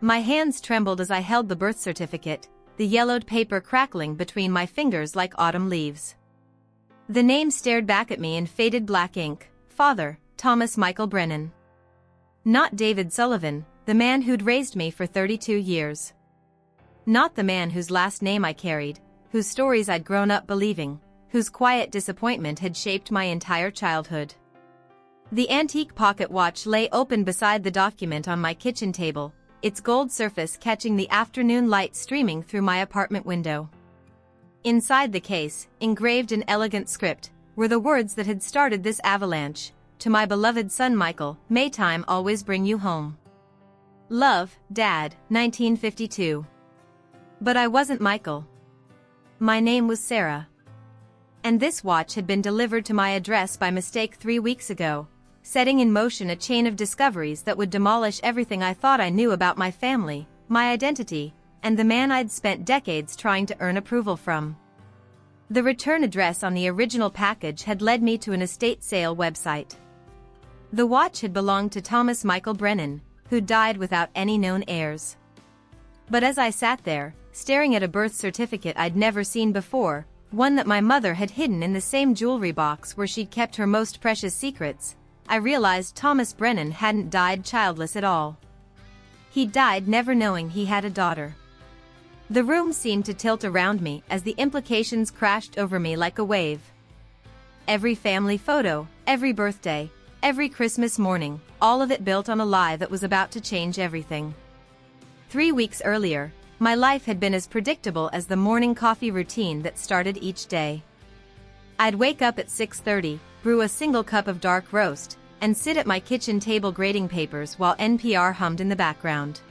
My hands trembled as I held the birth certificate, the yellowed paper crackling between my fingers like autumn leaves. The name stared back at me in faded black ink: Father, Thomas Michael Brennan. Not David Sullivan, the man who'd raised me for 32 years. Not the man whose last name I carried, whose stories I'd grown up believing, whose quiet disappointment had shaped my entire childhood. The antique pocket watch lay open beside the document on my kitchen table, its gold surface catching the afternoon light streaming through my apartment window. Inside the case, engraved in elegant script, were the words that had started this avalanche: "To my beloved son Michael, may time always bring you home. Love, Dad, 1952. But I wasn't Michael. My name was Sarah. And this watch had been delivered to my address by mistake 3 weeks ago, setting in motion a chain of discoveries that would demolish everything I thought I knew about my family, my identity, and the man I'd spent decades trying to earn approval from. The return address on the original package had led me to an estate sale website. The watch had belonged to Thomas Michael Brennan, who died without any known heirs. But as I sat there, staring at a birth certificate I'd never seen before, one that my mother had hidden in the same jewelry box where she'd kept her most precious secrets, I realized Thomas Brennan hadn't died childless at all. He died never knowing he had a daughter. The room seemed to tilt around me as the implications crashed over me like a wave. Every family photo, every birthday, every Christmas morning, all of it built on a lie that was about to change everything. 3 weeks earlier, my life had been as predictable as the morning coffee routine that started each day. I'd wake up at 6:30, brew a single cup of dark roast, and sit at my kitchen table grading papers while NPR hummed in the background.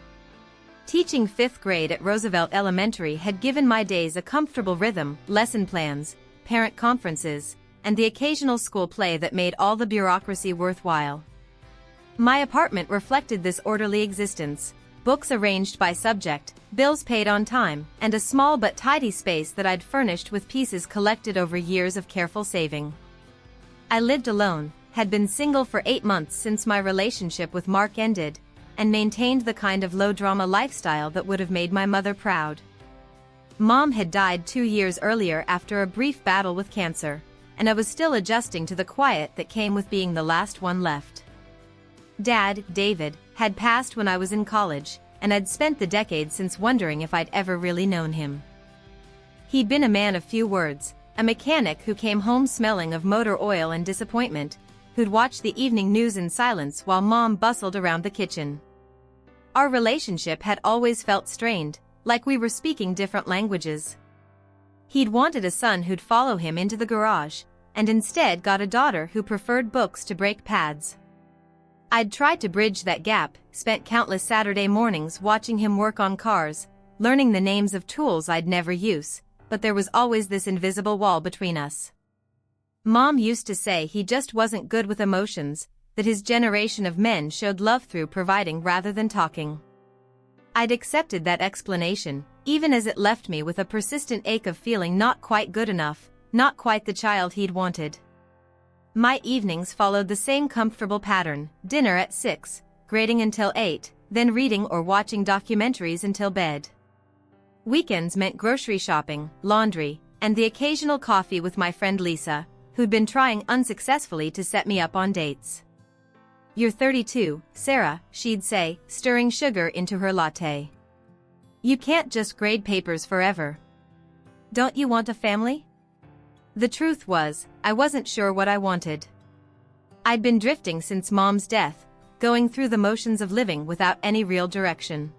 Teaching 5th grade at Roosevelt Elementary had given my days a comfortable rhythm: lesson plans, parent conferences, and the occasional school play that made all the bureaucracy worthwhile. My apartment reflected this orderly existence: books arranged by subject, bills paid on time, and a small but tidy space that I'd furnished with pieces collected over years of careful saving. I lived alone, had been single for 8 months since my relationship with Mark ended, and maintained the kind of low-drama lifestyle that would have made my mother proud. Mom had died 2 years earlier after a brief battle with cancer, and I was still adjusting to the quiet that came with being the last one left. Dad, David, had passed when I was in college, and I'd spent the decade since wondering if I'd ever really known him. He'd been a man of few words, a mechanic who came home smelling of motor oil and disappointment, who'd watch the evening news in silence while Mom bustled around the kitchen. Our relationship had always felt strained, like we were speaking different languages. He'd wanted a son who'd follow him into the garage, and instead got a daughter who preferred books to brake pads. I'd tried to bridge that gap, spent countless Saturday mornings watching him work on cars, learning the names of tools I'd never use, but there was always this invisible wall between us. Mom used to say he just wasn't good with emotions, that his generation of men showed love through providing rather than talking. I'd accepted that explanation, even as it left me with a persistent ache of feeling not quite good enough, not quite the child he'd wanted. My evenings followed the same comfortable pattern: dinner at 6, grading until 8, then reading or watching documentaries until bed. Weekends meant grocery shopping, laundry, and the occasional coffee with my friend Lisa, who'd been trying unsuccessfully to set me up on dates. "You're 32, Sarah," she'd say, stirring sugar into her latte. "You can't just grade papers forever. Don't you want a family?" The truth was, I wasn't sure what I wanted. I'd been drifting since Mom's death, going through the motions of living without any real direction.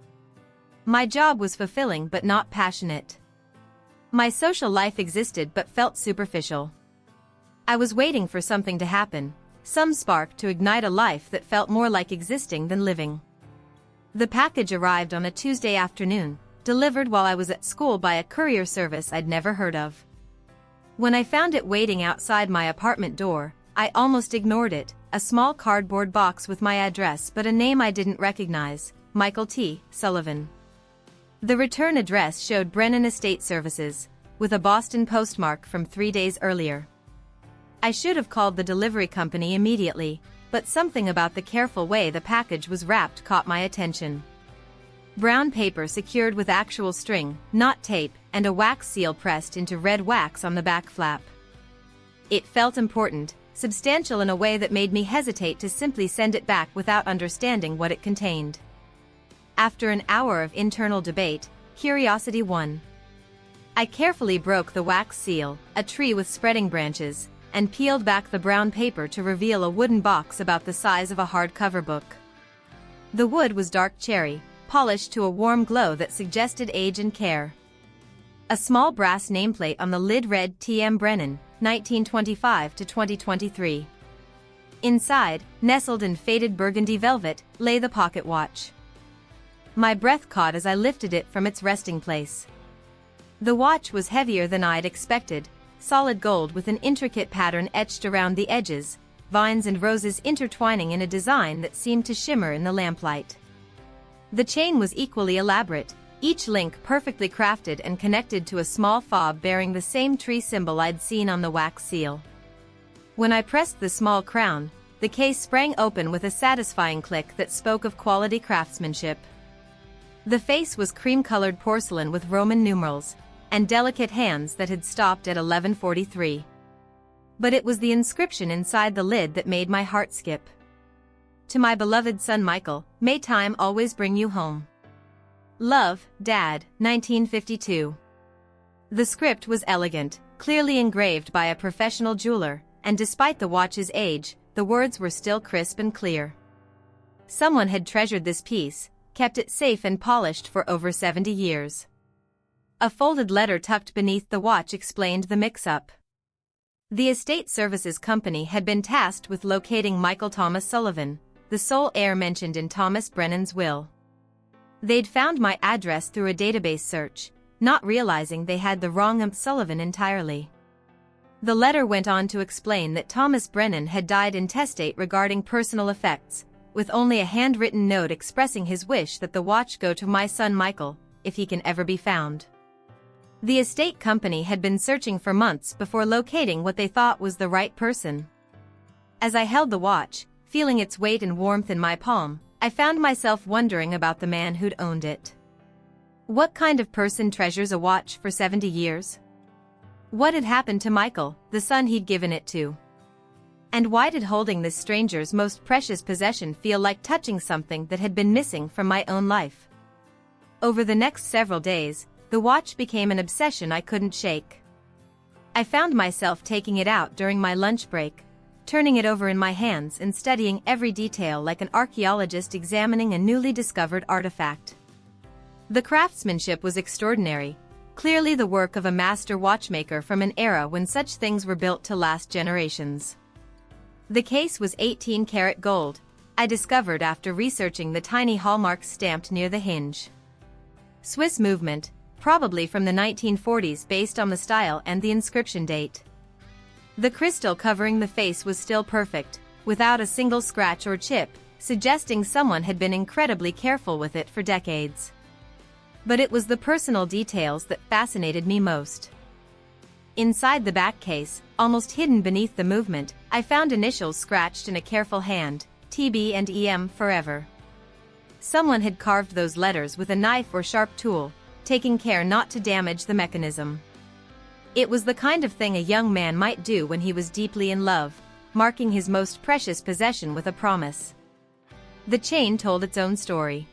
My job was fulfilling but not passionate. My social life existed but felt superficial. I was waiting for something to happen, some spark to ignite a life that felt more like existing than living. The package arrived on a Tuesday afternoon, delivered while I was at school by a courier service I'd never heard of. When I found it waiting outside my apartment door, I almost ignored it: a small cardboard box with my address but a name I didn't recognize: Michael T. Sullivan. The return address showed Brennan Estate Services, with a Boston postmark from 3 days earlier. I should have called the delivery company immediately, but something about the careful way the package was wrapped caught my attention. Brown paper secured with actual string, not tape, and a wax seal pressed into red wax on the back flap. It felt important, substantial in a way that made me hesitate to simply send it back without understanding what it contained. After an hour of internal debate, curiosity won. I carefully broke the wax seal, a tree with spreading branches, and peeled back the brown paper to reveal a wooden box about the size of a hardcover book. The wood was dark cherry, polished to a warm glow that suggested age and care. A small brass nameplate on the lid read T.M. Brennan, 1925 to 2023. Inside, nestled in faded burgundy velvet, lay the pocket watch. My breath caught as I lifted it from its resting place. The watch was heavier than I'd expected, solid gold with an intricate pattern etched around the edges, vines and roses intertwining in a design that seemed to shimmer in the lamplight. The chain was equally elaborate, each link perfectly crafted and connected to a small fob bearing the same tree symbol I'd seen on the wax seal. When I pressed the small crown, the case sprang open with a satisfying click that spoke of quality craftsmanship. The face was cream-colored porcelain with Roman numerals, and delicate hands that had stopped at 1143. But it was the inscription inside the lid that made my heart skip. To my beloved son Michael, may time always bring you home. Love, Dad, 1952. The script was elegant, clearly engraved by a professional jeweler, and despite the watch's age, the words were still crisp and clear. Someone had treasured this piece, kept it safe and polished for over 70 years. A folded letter tucked beneath the watch explained the mix-up. The estate services company had been tasked with locating Michael Thomas Sullivan, the sole heir mentioned in Thomas Brennan's will. They'd found my address through a database search, not realizing they had the wrong Sullivan entirely. The letter went on to explain that Thomas Brennan had died intestate regarding personal effects, with only a handwritten note expressing his wish that the watch go to my son Michael, if he can ever be found. The estate company had been searching for months before locating what they thought was the right person. As I held the watch, feeling its weight and warmth in my palm, I found myself wondering about the man who'd owned it. What kind of person treasures a watch for 70 years? What had happened to Michael, the son he'd given it to? And why did holding this stranger's most precious possession feel like touching something that had been missing from my own life? Over the next several days, the watch became an obsession I couldn't shake. I found myself taking it out during my lunch break, turning it over in my hands and studying every detail like an archaeologist examining a newly discovered artifact. The craftsmanship was extraordinary, clearly the work of a master watchmaker from an era when such things were built to last generations. The case was 18-karat gold, I discovered after researching the tiny hallmarks stamped near the hinge. Swiss movement, probably from the 1940s based on the style and the inscription date. The crystal covering the face was still perfect, without a single scratch or chip, suggesting someone had been incredibly careful with it for decades. But it was the personal details that fascinated me most. Inside the back case, almost hidden beneath the movement, I found initials scratched in a careful hand, TB and EM forever. Someone had carved those letters with a knife or sharp tool, taking care not to damage the mechanism. It was the kind of thing a young man might do when he was deeply in love, marking his most precious possession with a promise. The chain told its own story.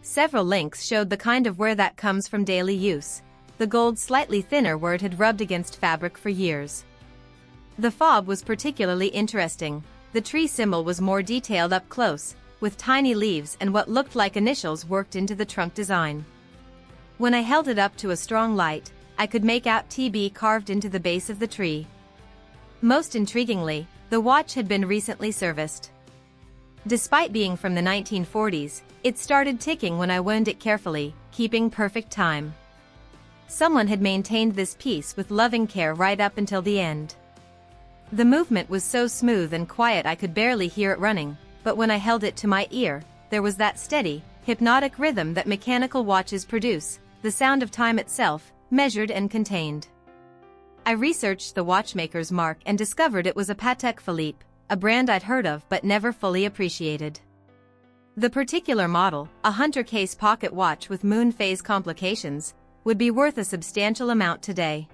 Several links showed the kind of wear that comes from daily use, the gold slightly thinner where it had rubbed against fabric for years. The fob was particularly interesting. The tree symbol was more detailed up close, with tiny leaves and what looked like initials worked into the trunk design. When I held it up to a strong light, I could make out TB carved into the base of the tree. Most intriguingly, the watch had been recently serviced. Despite being from the 1940s, it started ticking when I wound it carefully, keeping perfect time. Someone had maintained this piece with loving care right up until the end. The movement was so smooth and quiet I could barely hear it running, but when I held it to my ear, there was that steady, hypnotic rhythm that mechanical watches produce, the sound of time itself, measured and contained. I researched the watchmaker's mark and discovered it was a Patek Philippe, a brand I'd heard of but never fully appreciated. The particular model, a Hunter case pocket watch with moon phase complications, would be worth a substantial amount today.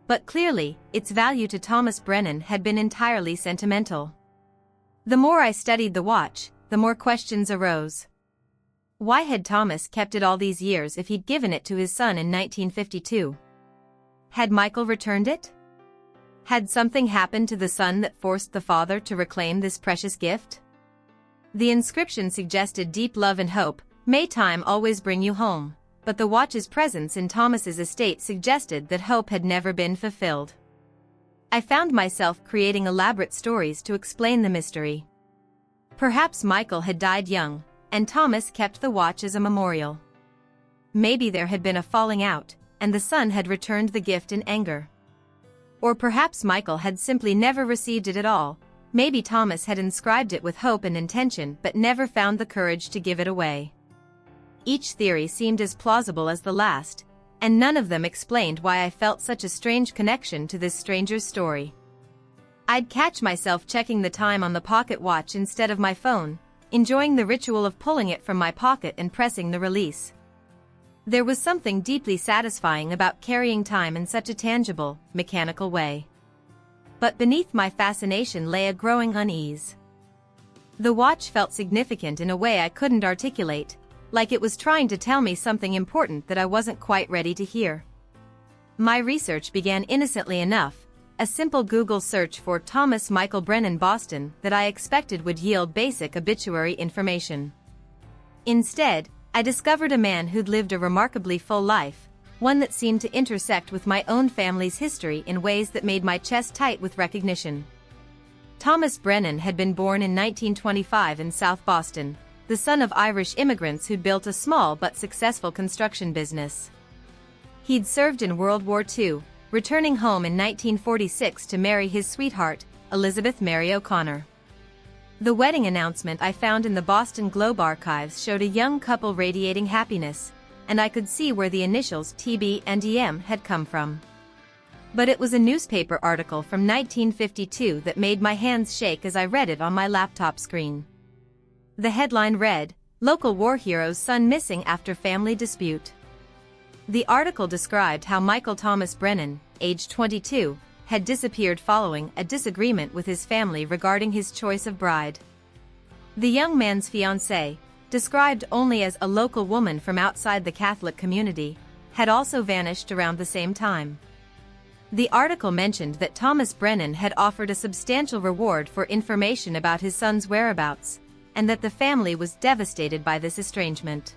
But clearly, its value to Thomas Brennan had been entirely sentimental. The more I studied the watch, the more questions arose. Why had Thomas kept it all these years if he'd given it to his son in 1952? Had Michael returned it? Had something happened to the son that forced the father to reclaim this precious gift? The inscription suggested deep love and hope, "May time always bring you home," but the watch's presence in Thomas's estate suggested that hope had never been fulfilled. I found myself creating elaborate stories to explain the mystery. Perhaps Michael had died young, and Thomas kept the watch as a memorial. Maybe there had been a falling out, and the son had returned the gift in anger. Or perhaps Michael had simply never received it at all. Maybe Thomas had inscribed it with hope and intention but never found the courage to give it away. Each theory seemed as plausible as the last, and none of them explained why I felt such a strange connection to this stranger's story. I'd catch myself checking the time on the pocket watch instead of my phone, enjoying the ritual of pulling it from my pocket and pressing the release. There was something deeply satisfying about carrying time in such a tangible, mechanical way. But beneath my fascination lay a growing unease. The watch felt significant in a way I couldn't articulate, like it was trying to tell me something important that I wasn't quite ready to hear. My research began innocently enough, a simple Google search for Thomas Michael Brennan Boston that I expected would yield basic obituary information. Instead, I discovered a man who'd lived a remarkably full life, one that seemed to intersect with my own family's history in ways that made my chest tight with recognition. Thomas Brennan had been born in 1925 in South Boston, the son of Irish immigrants who'd built a small but successful construction business. He'd served in World War II, returning home in 1946 to marry his sweetheart, Elizabeth Mary O'Connor. The wedding announcement I found in the Boston Globe archives showed a young couple radiating happiness, and I could see where the initials TB and EM had come from. But it was a newspaper article from 1952 that made my hands shake as I read it on my laptop screen. The headline read, "Local War Hero's Son Missing After Family Dispute." The article described how Michael Thomas Brennan, age 22, had disappeared following a disagreement with his family regarding his choice of bride. The young man's fiancée, described only as a local woman from outside the Catholic community, had also vanished around the same time. The article mentioned that Thomas Brennan had offered a substantial reward for information about his son's whereabouts, and that the family was devastated by this estrangement.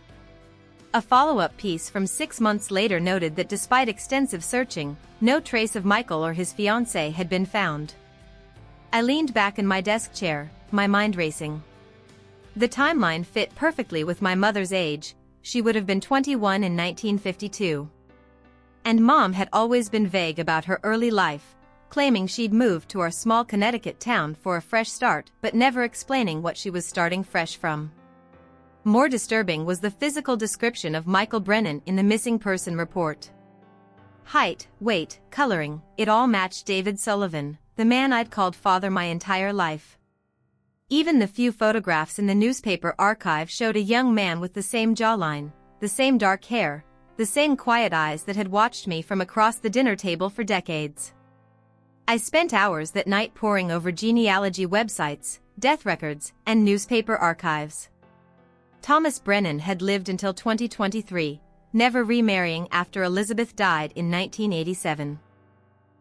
A follow-up piece from 6 months later noted that despite extensive searching, no trace of Michael or his fiancée had been found. I leaned back in my desk chair, my mind racing. The timeline fit perfectly with my mother's age. She would have been 21 in 1952. And Mom had always been vague about her early life, claiming she'd moved to our small Connecticut town for a fresh start but never explaining what she was starting fresh from. More disturbing was the physical description of Michael Brennan in the missing person report. Height, weight, coloring, it all matched David Sullivan, the man I'd called father my entire life. Even the few photographs in the newspaper archive showed a young man with the same jawline, the same dark hair, the same quiet eyes that had watched me from across the dinner table for decades. I spent hours that night poring over genealogy websites, death records, and newspaper archives. Thomas Brennan had lived until 2023, never remarrying after Elizabeth died in 1987.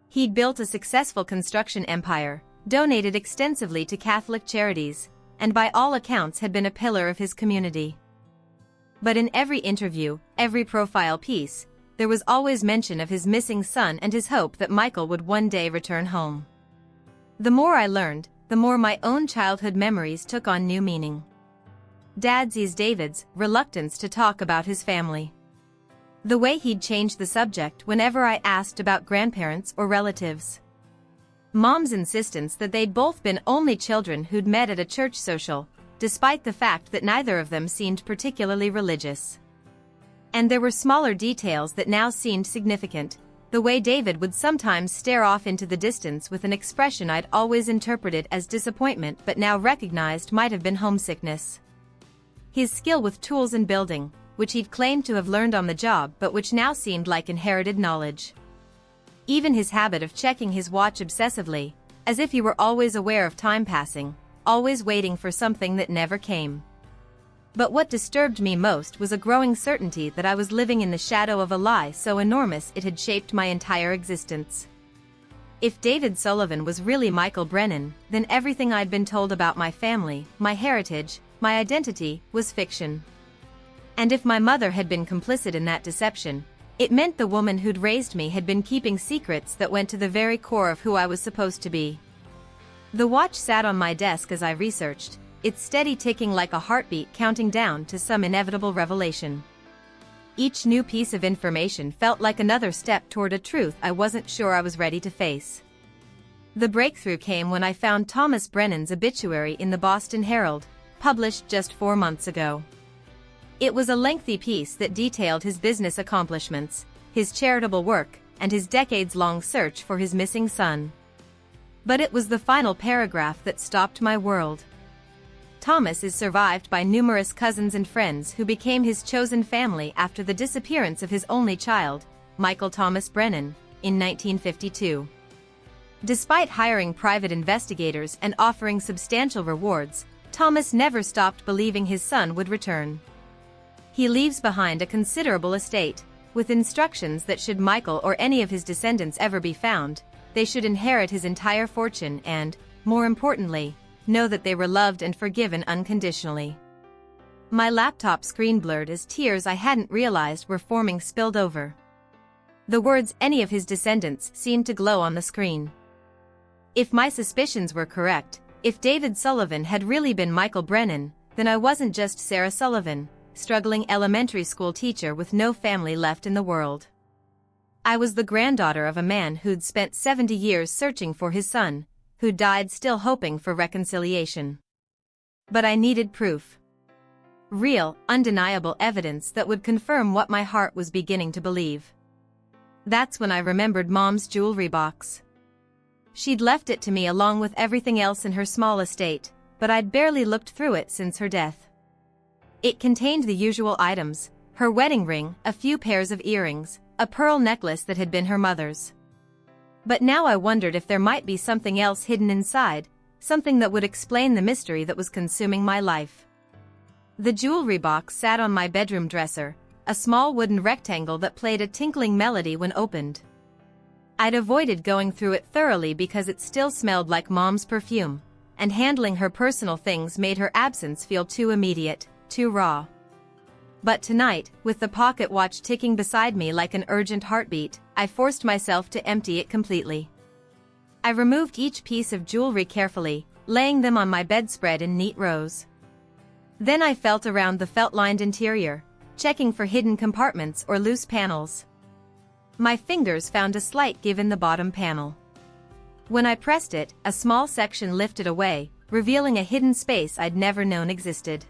He'd built a successful construction empire, donated extensively to Catholic charities, and by all accounts had been a pillar of his community. But in every interview, every profile piece, there was always mention of his missing son and his hope that Michael would one day return home. The more I learned, the more my own childhood memories took on new meaning. David's reluctance to talk about his family. The way he'd changed the subject whenever I asked about grandparents or relatives. Mom's insistence that they'd both been only children who'd met at a church social, despite the fact that neither of them seemed particularly religious. And there were smaller details that now seemed significant, the way David would sometimes stare off into the distance with an expression I'd always interpreted as disappointment but now recognized might have been homesickness. His skill with tools and building, which he'd claimed to have learned on the job but which now seemed like inherited knowledge. Even his habit of checking his watch obsessively, as if he were always aware of time passing, always waiting for something that never came. But what disturbed me most was a growing certainty that I was living in the shadow of a lie so enormous it had shaped my entire existence. If David Sullivan was really Michael Brennan, then everything I'd been told about my family, my heritage, my identity, was fiction. And if my mother had been complicit in that deception, it meant the woman who'd raised me had been keeping secrets that went to the very core of who I was supposed to be. The watch sat on my desk as I researched, its steady ticking like a heartbeat counting down to some inevitable revelation. Each new piece of information felt like another step toward a truth I wasn't sure I was ready to face. The breakthrough came when I found Thomas Brennan's obituary in the Boston Herald, published just 4 months ago. It was a lengthy piece that detailed his business accomplishments, his charitable work, and his decades-long search for his missing son. But it was the final paragraph that stopped my world. Thomas is survived by numerous cousins and friends who became his chosen family after the disappearance of his only child, Michael Thomas Brennan, in 1952. Despite hiring private investigators and offering substantial rewards, Thomas never stopped believing his son would return. He leaves behind a considerable estate, with instructions that should Michael or any of his descendants ever be found, they should inherit his entire fortune and, more importantly, know that they were loved and forgiven unconditionally. My laptop screen blurred as tears I hadn't realized were forming spilled over. The words "any of his descendants" seemed to glow on the screen. If my suspicions were correct, if David Sullivan had really been Michael Brennan, then I wasn't just Sarah Sullivan, struggling elementary school teacher with no family left in the world. I was the granddaughter of a man who'd spent 70 years searching for his son, who died still hoping for reconciliation. But I needed proof. Real, undeniable evidence that would confirm what my heart was beginning to believe. That's when I remembered Mom's jewelry box. She'd left it to me along with everything else in her small estate, but I'd barely looked through it since her death. It contained the usual items: her wedding ring, a few pairs of earrings, a pearl necklace that had been her mother's. But now I wondered if there might be something else hidden inside, something that would explain the mystery that was consuming my life. The jewelry box sat on my bedroom dresser, a small wooden rectangle that played a tinkling melody when opened. I'd avoided going through it thoroughly because it still smelled like Mom's perfume, and handling her personal things made her absence feel too immediate, too raw. But tonight, with the pocket watch ticking beside me like an urgent heartbeat, I forced myself to empty it completely. I removed each piece of jewelry carefully, laying them on my bedspread in neat rows. Then I felt around the felt-lined interior, checking for hidden compartments or loose panels. My fingers found a slight give in the bottom panel. When I pressed it, a small section lifted away, revealing a hidden space I'd never known existed.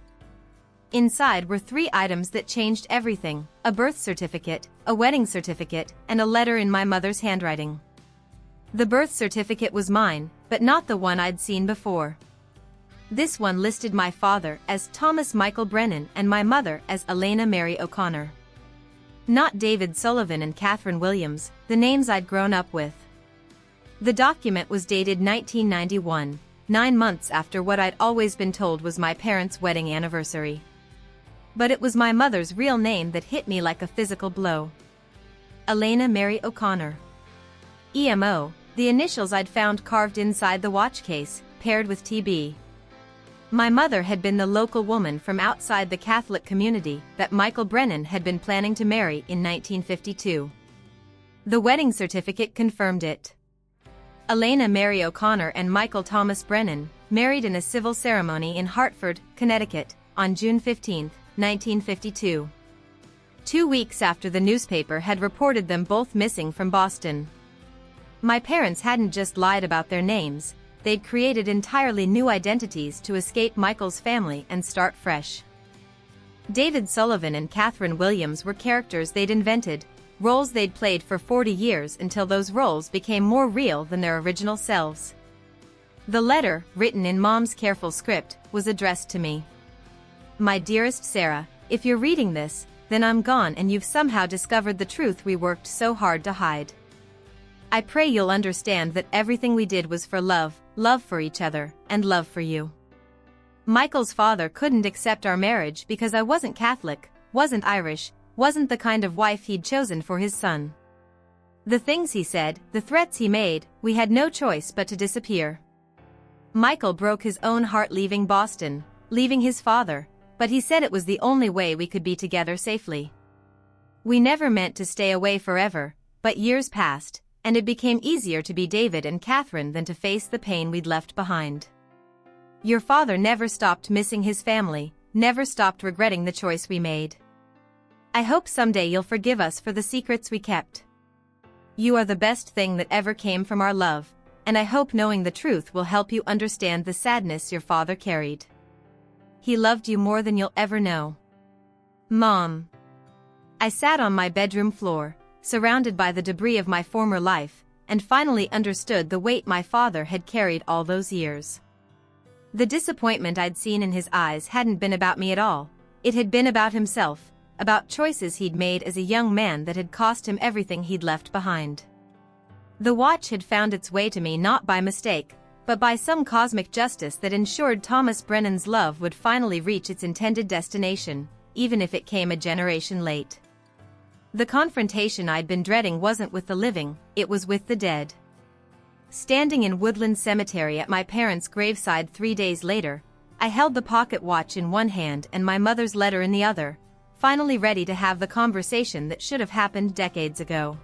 Inside were 3 items that changed everything: a birth certificate, a wedding certificate, and a letter in my mother's handwriting. The birth certificate was mine, but not the one I'd seen before. This one listed my father as Thomas Michael Brennan and my mother as Elena Mary O'Connor. Not David Sullivan and Catherine Williams, the names I'd grown up with. The document was dated 1991, 9 months after what I'd always been told was my parents' wedding anniversary. But it was my mother's real name that hit me like a physical blow. Elena Mary O'Connor. EMO, the initials I'd found carved inside the watch case, paired with TB. My mother had been the local woman from outside the Catholic community that Michael Brennan had been planning to marry in 1952. The wedding certificate confirmed it. Elena Mary O'Connor and Michael Thomas Brennan married in a civil ceremony in Hartford, Connecticut, on June 15, 1952. 2 weeks after the newspaper had reported them both missing from Boston. My parents hadn't just lied about their names, they'd created entirely new identities to escape Michael's family and start fresh. David Sullivan and Catherine Williams were characters they'd invented, roles they'd played for 40 years until those roles became more real than their original selves. The letter, written in Mom's careful script, was addressed to me. My dearest Sarah, if you're reading this, then I'm gone and you've somehow discovered the truth we worked so hard to hide. I pray you'll understand that everything we did was for love, love for each other, and love for you. Michael's father couldn't accept our marriage because I wasn't Catholic, wasn't Irish, wasn't the kind of wife he'd chosen for his son. The things he said, the threats he made, we had no choice but to disappear. Michael broke his own heart leaving Boston, leaving his father, but he said it was the only way we could be together safely. We never meant to stay away forever, but years passed, and it became easier to be David and Catherine than to face the pain we'd left behind. Your father never stopped missing his family, never stopped regretting the choice we made. I hope someday you'll forgive us for the secrets we kept. You are the best thing that ever came from our love, and I hope knowing the truth will help you understand the sadness your father carried. He loved you more than you'll ever know. Mom. I sat on my bedroom floor, surrounded by the debris of my former life, and finally understood the weight my father had carried all those years. The disappointment I'd seen in his eyes hadn't been about me at all. It had been about himself, about choices he'd made as a young man that had cost him everything he'd left behind. The watch had found its way to me not by mistake, but by some cosmic justice that ensured Thomas Brennan's love would finally reach its intended destination, even if it came a generation late. The confrontation I'd been dreading wasn't with the living, it was with the dead. Standing in Woodland Cemetery at my parents' graveside 3 days later, I held the pocket watch in one hand and my mother's letter in the other, finally ready to have the conversation that should have happened decades ago.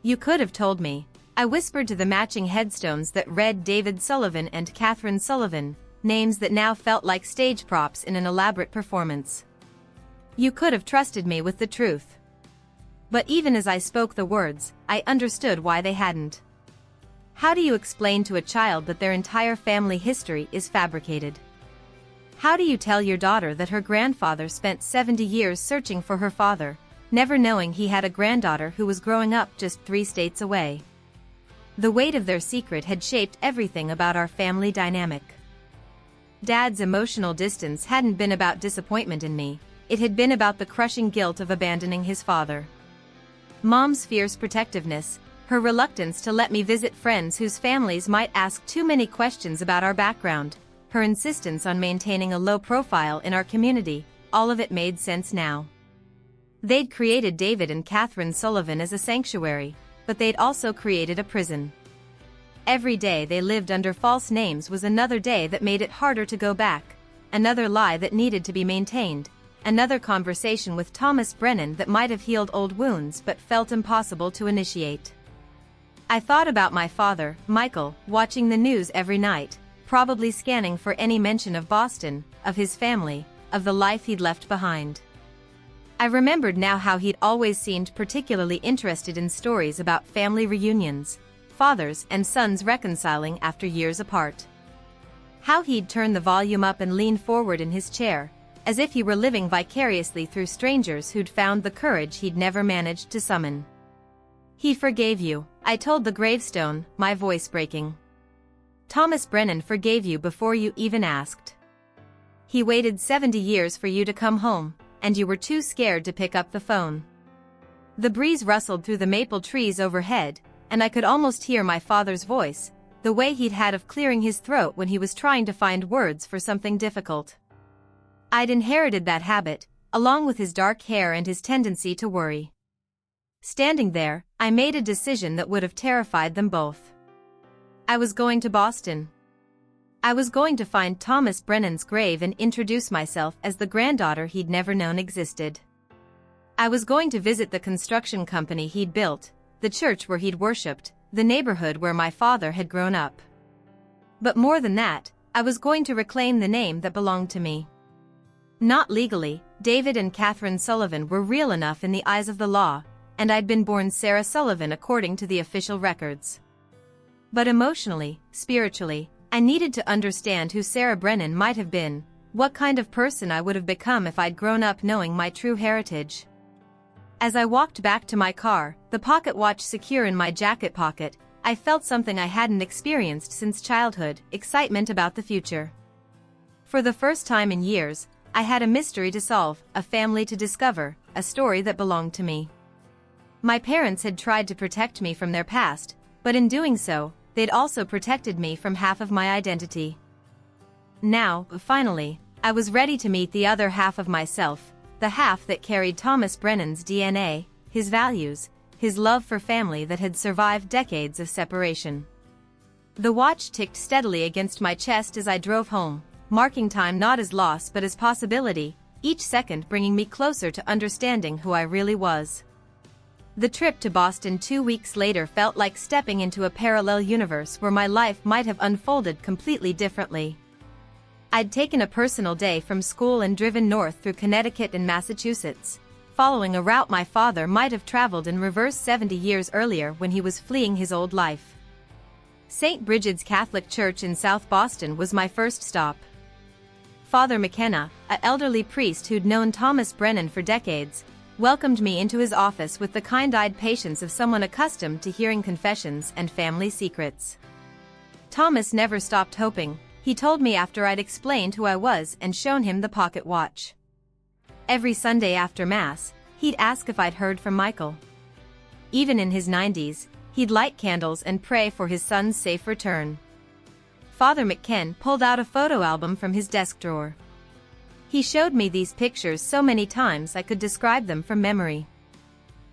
You could have told me, I whispered to the matching headstones that read David Sullivan and Catherine Sullivan, names that now felt like stage props in an elaborate performance. You could have trusted me with the truth. But even as I spoke the words, I understood why they hadn't. How do you explain to a child that their entire family history is fabricated? How do you tell your daughter that her grandfather spent 70 years searching for her father, never knowing he had a granddaughter who was growing up just 3 states away? The weight of their secret had shaped everything about our family dynamic. Dad's emotional distance hadn't been about disappointment in me, it had been about the crushing guilt of abandoning his father. Mom's fierce protectiveness, her reluctance to let me visit friends whose families might ask too many questions about our background, her insistence on maintaining a low profile in our community, all of it made sense now. They'd created David and Catherine Sullivan as a sanctuary, but they'd also created a prison. Every day they lived under false names was another day that made it harder to go back, another lie that needed to be maintained, another conversation with Thomas Brennan that might have healed old wounds but felt impossible to initiate. I thought about my father, Michael, watching the news every night, probably scanning for any mention of Boston, of his family, of the life he'd left behind. I remembered now how he'd always seemed particularly interested in stories about family reunions, fathers and sons reconciling after years apart. How he'd turn the volume up and lean forward in his chair, as if he were living vicariously through strangers who'd found the courage he'd never managed to summon. He forgave you, I told the gravestone, my voice breaking. Thomas Brennan forgave you before you even asked. He waited 70 years for you to come home, and you were too scared to pick up the phone. The breeze rustled through the maple trees overhead, and I could almost hear my father's voice, the way he'd had of clearing his throat when he was trying to find words for something difficult. I'd inherited that habit, along with his dark hair and his tendency to worry. Standing there, I made a decision that would have terrified them both. I was going to Boston. I was going to find Thomas Brennan's grave and introduce myself as the granddaughter he'd never known existed. I was going to visit the construction company he'd built, the church where he'd worshipped, the neighborhood where my father had grown up. But more than that, I was going to reclaim the name that belonged to me. Not legally, David and Catherine Sullivan were real enough in the eyes of the law, and I'd been born Sarah Sullivan according to the official records. But emotionally, spiritually, I needed to understand who Sarah Brennan might have been, what kind of person I would have become if I'd grown up knowing my true heritage. As I walked back to my car, the pocket watch secure in my jacket pocket, I felt something I hadn't experienced since childhood, excitement about the future. For the first time in years, I had a mystery to solve, a family to discover, a story that belonged to me. My parents had tried to protect me from their past, but in doing so, they'd also protected me from half of my identity. Now, finally, I was ready to meet the other half of myself, the half that carried Thomas Brennan's DNA, his values, his love for family that had survived decades of separation. The watch ticked steadily against my chest as I drove home, marking time not as loss but as possibility, each second bringing me closer to understanding who I really was. The trip to Boston 2 weeks later felt like stepping into a parallel universe where my life might have unfolded completely differently. I'd taken a personal day from school and driven north through Connecticut and Massachusetts, following a route my father might have traveled in reverse 70 years earlier when he was fleeing his old life. St. Brigid's Catholic Church in South Boston was my first stop. Father McKenna, an elderly priest who'd known Thomas Brennan for decades, welcomed me into his office with the kind-eyed patience of someone accustomed to hearing confessions and family secrets. Thomas never stopped hoping, he told me after I'd explained who I was and shown him the pocket watch. Every Sunday after Mass, he'd ask if I'd heard from Michael. Even in his 90s, he'd light candles and pray for his son's safe return. Father McKen pulled out a photo album from his desk drawer. He showed me these pictures so many times I could describe them from memory.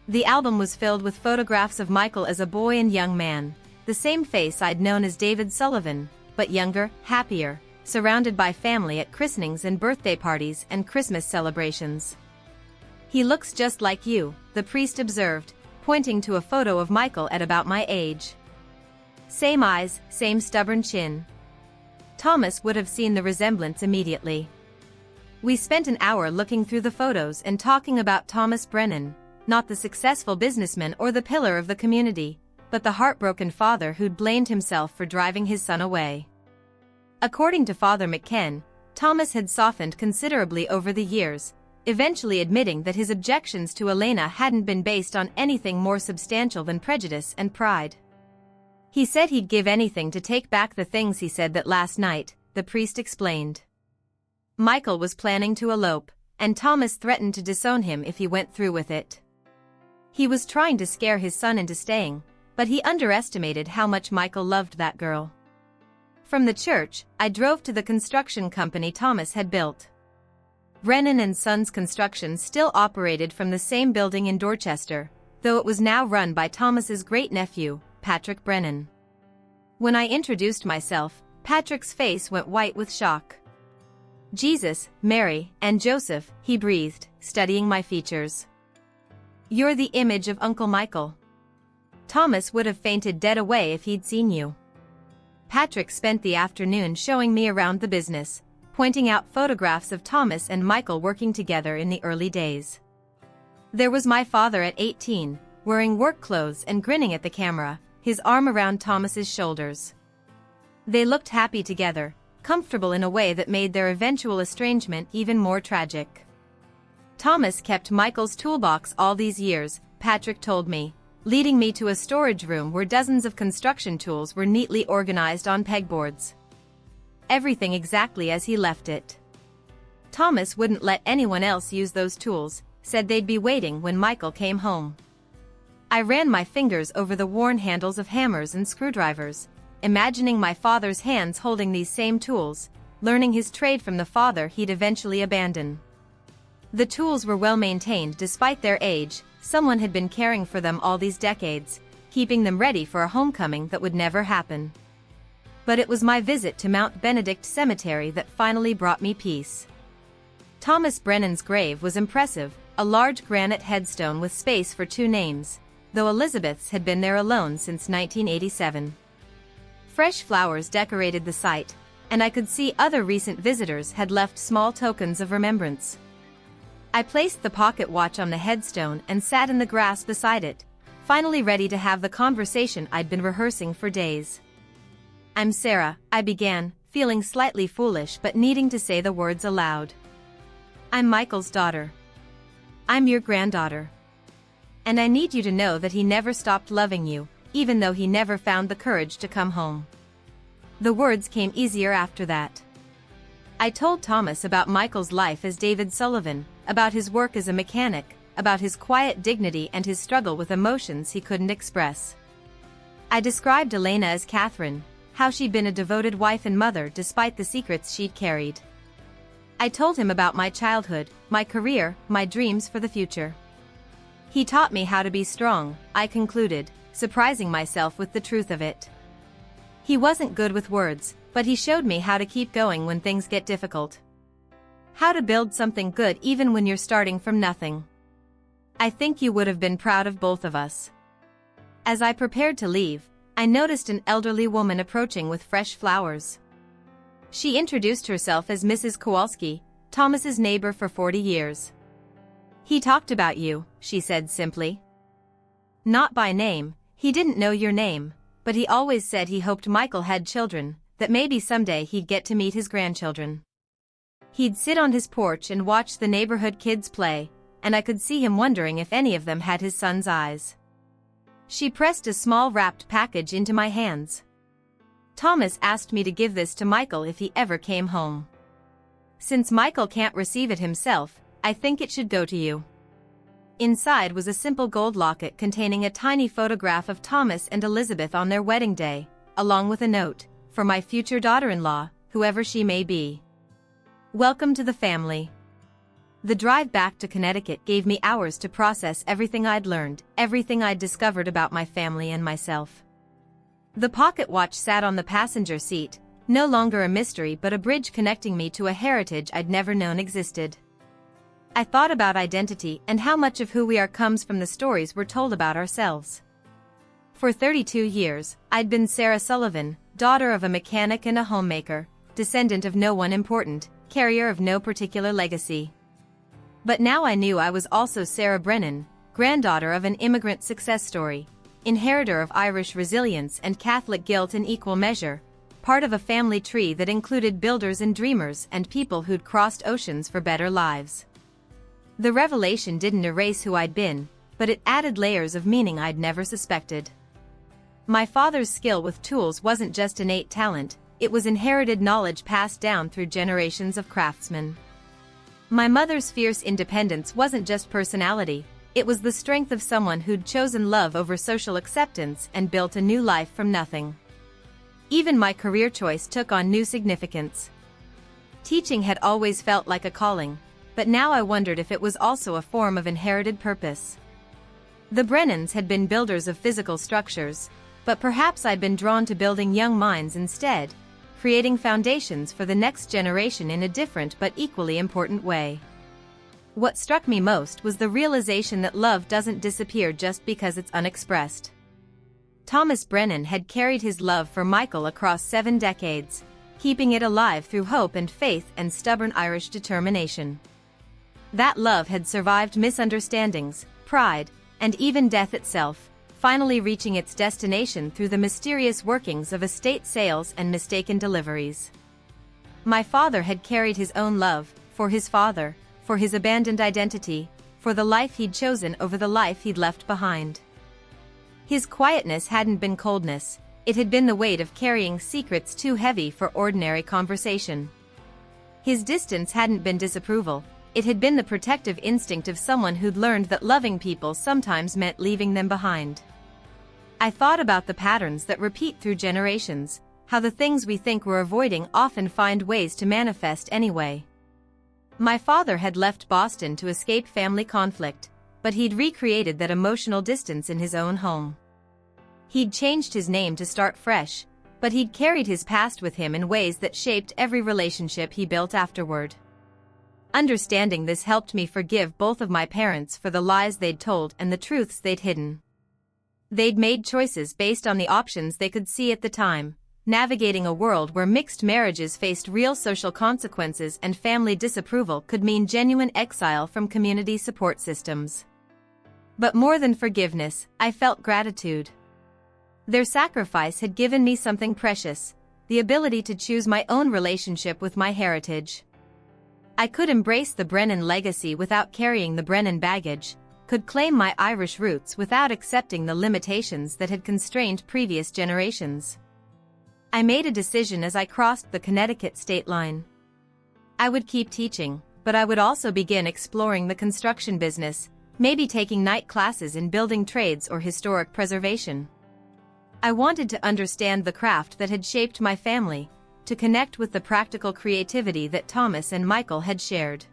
The album was filled with photographs of Michael as a boy and young man, the same face I'd known as David Sullivan, but younger, happier, surrounded by family at christenings and birthday parties and Christmas celebrations. "He looks just like you," the priest observed, pointing to a photo of Michael at about my age. "Same eyes, same stubborn chin." Thomas would have seen the resemblance immediately. We spent an hour looking through the photos and talking about Thomas Brennan, not the successful businessman or the pillar of the community, but the heartbroken father who'd blamed himself for driving his son away. According to Father McKen, Thomas had softened considerably over the years, eventually admitting that his objections to Elena hadn't been based on anything more substantial than prejudice and pride. He said he'd give anything to take back the things he said that last night, the priest explained. Michael was planning to elope, and Thomas threatened to disown him if he went through with it. He was trying to scare his son into staying, but he underestimated how much Michael loved that girl. From the church, I drove to the construction company Thomas had built. Brennan and Sons Construction still operated from the same building in Dorchester, though it was now run by Thomas's great-nephew, Patrick Brennan. When I introduced myself, Patrick's face went white with shock. "Jesus, Mary, and Joseph," he breathed, studying my features. "You're the image of Uncle Michael. Thomas would have fainted dead away if he'd seen you." Patrick spent the afternoon showing me around the business, pointing out photographs of Thomas and Michael working together in the early days. There was my father at 18, wearing work clothes and grinning at the camera, his arm around Thomas's shoulders. They looked happy together, comfortable in a way that made their eventual estrangement even more tragic. "Thomas kept Michael's toolbox all these years," Patrick told me, leading me to a storage room where dozens of construction tools were neatly organized on pegboards. Everything exactly as he left it. Thomas wouldn't let anyone else use those tools, said they'd be waiting when Michael came home. I ran my fingers over the worn handles of hammers and screwdrivers, imagining my father's hands holding these same tools, learning his trade from the father he'd eventually abandon. The tools were well maintained despite their age, someone had been caring for them all these decades, keeping them ready for a homecoming that would never happen. But it was my visit to Mount Benedict Cemetery that finally brought me peace. Thomas Brennan's grave was impressive, a large granite headstone with space for 2 names, though Elizabeth's had been there alone since 1987. Fresh flowers decorated the site, and I could see other recent visitors had left small tokens of remembrance. I placed the pocket watch on the headstone and sat in the grass beside it, finally ready to have the conversation I'd been rehearsing for days. "I'm Sarah," I began, feeling slightly foolish but needing to say the words aloud. "I'm Michael's daughter. I'm your granddaughter. And I need you to know that he never stopped loving you, even though he never found the courage to come home." The words came easier after that. I told Thomas about Michael's life as David Sullivan, about his work as a mechanic, about his quiet dignity and his struggle with emotions he couldn't express. I described Elena as Catherine, how she'd been a devoted wife and mother despite the secrets she'd carried. I told him about my childhood, my career, my dreams for the future. He taught me how to be strong, I concluded, surprising myself with the truth of it. He wasn't good with words, but he showed me how to keep going when things get difficult. How to build something good even when you're starting from nothing. I think you would have been proud of both of us. As I prepared to leave, I noticed an elderly woman approaching with fresh flowers. She introduced herself as Mrs. Kowalski, Thomas's neighbor for 40 years. He talked about you, she said simply. Not by name, he didn't know your name, but he always said he hoped Michael had children, that maybe someday he'd get to meet his grandchildren. He'd sit on his porch and watch the neighborhood kids play, and I could see him wondering if any of them had his son's eyes. She pressed a small wrapped package into my hands. Thomas asked me to give this to Michael if he ever came home. Since Michael can't receive it himself, I think it should go to you. Inside was a simple gold locket containing a tiny photograph of Thomas and Elizabeth on their wedding day, along with a note, for my future daughter-in-law, whoever she may be. Welcome to the family. The drive back to Connecticut gave me hours to process everything I'd learned, everything I'd discovered about my family and myself. The pocket watch sat on the passenger seat, no longer a mystery but a bridge connecting me to a heritage I'd never known existed. I thought about identity and how much of who we are comes from the stories we're told about ourselves. For 32 years, I'd been Sarah Sullivan, daughter of a mechanic and a homemaker, descendant of no one important, carrier of no particular legacy. But now I knew I was also Sarah Brennan, granddaughter of an immigrant success story, inheritor of Irish resilience and Catholic guilt in equal measure, part of a family tree that included builders and dreamers and people who'd crossed oceans for better lives. The revelation didn't erase who I'd been, but it added layers of meaning I'd never suspected. My father's skill with tools wasn't just innate talent, it was inherited knowledge passed down through generations of craftsmen. My mother's fierce independence wasn't just personality, it was the strength of someone who'd chosen love over social acceptance and built a new life from nothing. Even my career choice took on new significance. Teaching had always felt like a calling, but now I wondered if it was also a form of inherited purpose. The Brennans had been builders of physical structures, but perhaps I'd been drawn to building young minds instead, creating foundations for the next generation in a different but equally important way. What struck me most was the realization that love doesn't disappear just because it's unexpressed. Thomas Brennan had carried his love for Michael across 7 decades, keeping it alive through hope and faith and stubborn Irish determination. That love had survived misunderstandings, pride, and even death itself, finally reaching its destination through the mysterious workings of estate sales and mistaken deliveries. My father had carried his own love, for his father, for his abandoned identity, for the life he'd chosen over the life he'd left behind. His quietness hadn't been coldness, it had been the weight of carrying secrets too heavy for ordinary conversation. His distance hadn't been disapproval, it had been the protective instinct of someone who'd learned that loving people sometimes meant leaving them behind. I thought about the patterns that repeat through generations, how the things we think we're avoiding often find ways to manifest anyway. My father had left Boston to escape family conflict, but he'd recreated that emotional distance in his own home. He'd changed his name to start fresh, but he'd carried his past with him in ways that shaped every relationship he built afterward. Understanding this helped me forgive both of my parents for the lies they'd told and the truths they'd hidden. They'd made choices based on the options they could see at the time, navigating a world where mixed marriages faced real social consequences and family disapproval could mean genuine exile from community support systems. But more than forgiveness, I felt gratitude. Their sacrifice had given me something precious, the ability to choose my own relationship with my heritage. I could embrace the Brennan legacy without carrying the Brennan baggage, could claim my Irish roots without accepting the limitations that had constrained previous generations. I made a decision as I crossed the Connecticut state line. I would keep teaching, but I would also begin exploring the construction business, maybe taking night classes in building trades or historic preservation. I wanted to understand the craft that had shaped my family, to connect with the practical creativity that Thomas and Michael had shared.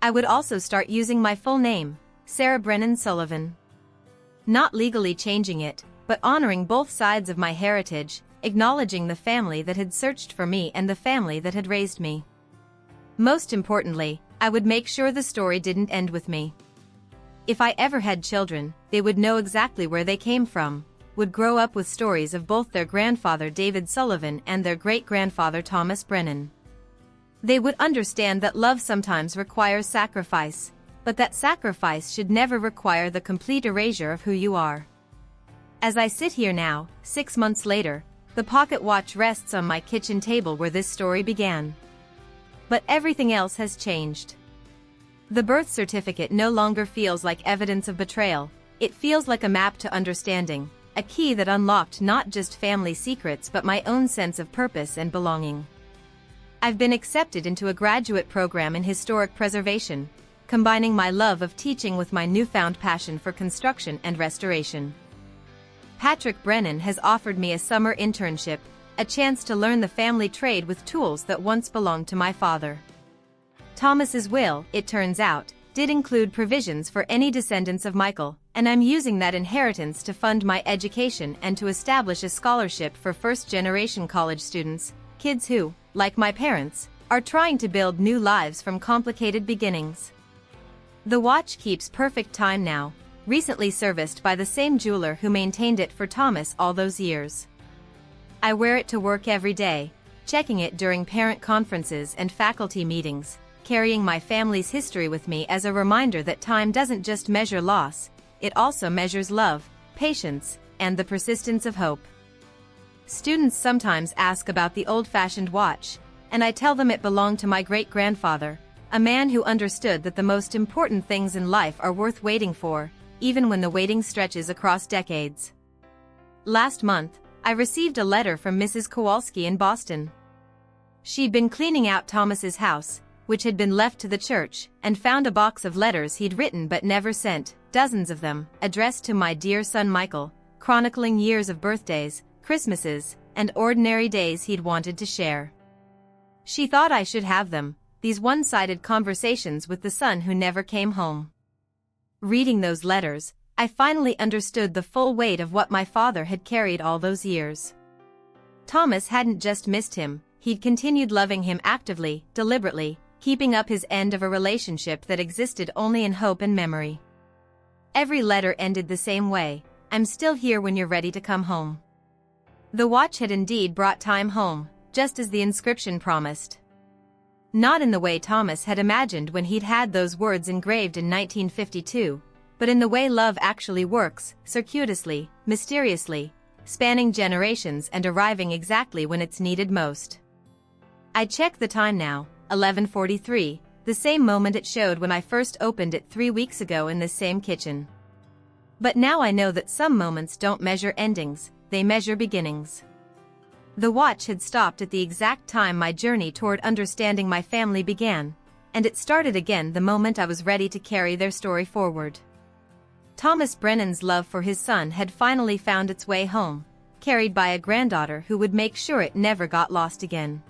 I would also start using my full name, Sarah Brennan Sullivan. Not legally changing it, but honoring both sides of my heritage, acknowledging the family that had searched for me and the family that had raised me. Most importantly, I would make sure the story didn't end with me. If I ever had children, they would know exactly where they came from, would grow up with stories of both their grandfather David Sullivan and their great-grandfather Thomas Brennan. They would understand that love sometimes requires sacrifice, but that sacrifice should never require the complete erasure of who you are. As I sit here now, 6 months later, the pocket watch rests on my kitchen table where this story began. But everything else has changed. The birth certificate no longer feels like evidence of betrayal, it feels like a map to understanding, a key that unlocked not just family secrets but my own sense of purpose and belonging. I've been accepted into a graduate program in historic preservation, combining my love of teaching with my newfound passion for construction and restoration. Patrick Brennan has offered me a summer internship, a chance to learn the family trade with tools that once belonged to my father. Thomas's will, it turns out, did include provisions for any descendants of Michael, and I'm using that inheritance to fund my education and to establish a scholarship for first-generation college students, kids who, like my parents, are trying to build new lives from complicated beginnings. The watch keeps perfect time now, recently serviced by the same jeweler who maintained it for Thomas all those years. I wear it to work every day, checking it during parent conferences and faculty meetings, carrying my family's history with me as a reminder that time doesn't just measure loss, it also measures love, patience, and the persistence of hope. Students sometimes ask about the old-fashioned watch, and I tell them it belonged to my great-grandfather, a man who understood that the most important things in life are worth waiting for, even when the waiting stretches across decades. Last month, I received a letter from Mrs. Kowalski in Boston. She'd been cleaning out Thomas's house, which had been left to the church, and found a box of letters he'd written but never sent, dozens of them, addressed to my dear son Michael, chronicling years of birthdays, Christmases, and ordinary days he'd wanted to share. She thought I should have them, these one-sided conversations with the son who never came home. Reading those letters, I finally understood the full weight of what my father had carried all those years. Thomas hadn't just missed him, he'd continued loving him actively, deliberately, keeping up his end of a relationship that existed only in hope and memory. Every letter ended the same way, "I'm still here when you're ready to come home." The watch had indeed brought time home, just as the inscription promised. Not in the way Thomas had imagined when he'd had those words engraved in 1952, but in the way love actually works, circuitously, mysteriously, spanning generations and arriving exactly when it's needed most. I check the time now, 11:43, the same moment it showed when I first opened it 3 weeks ago in this same kitchen. But now I know that some moments don't measure endings, they measure beginnings. The watch had stopped at the exact time my journey toward understanding my family began, and it started again the moment I was ready to carry their story forward. Thomas Brennan's love for his son had finally found its way home, carried by a granddaughter who would make sure it never got lost again.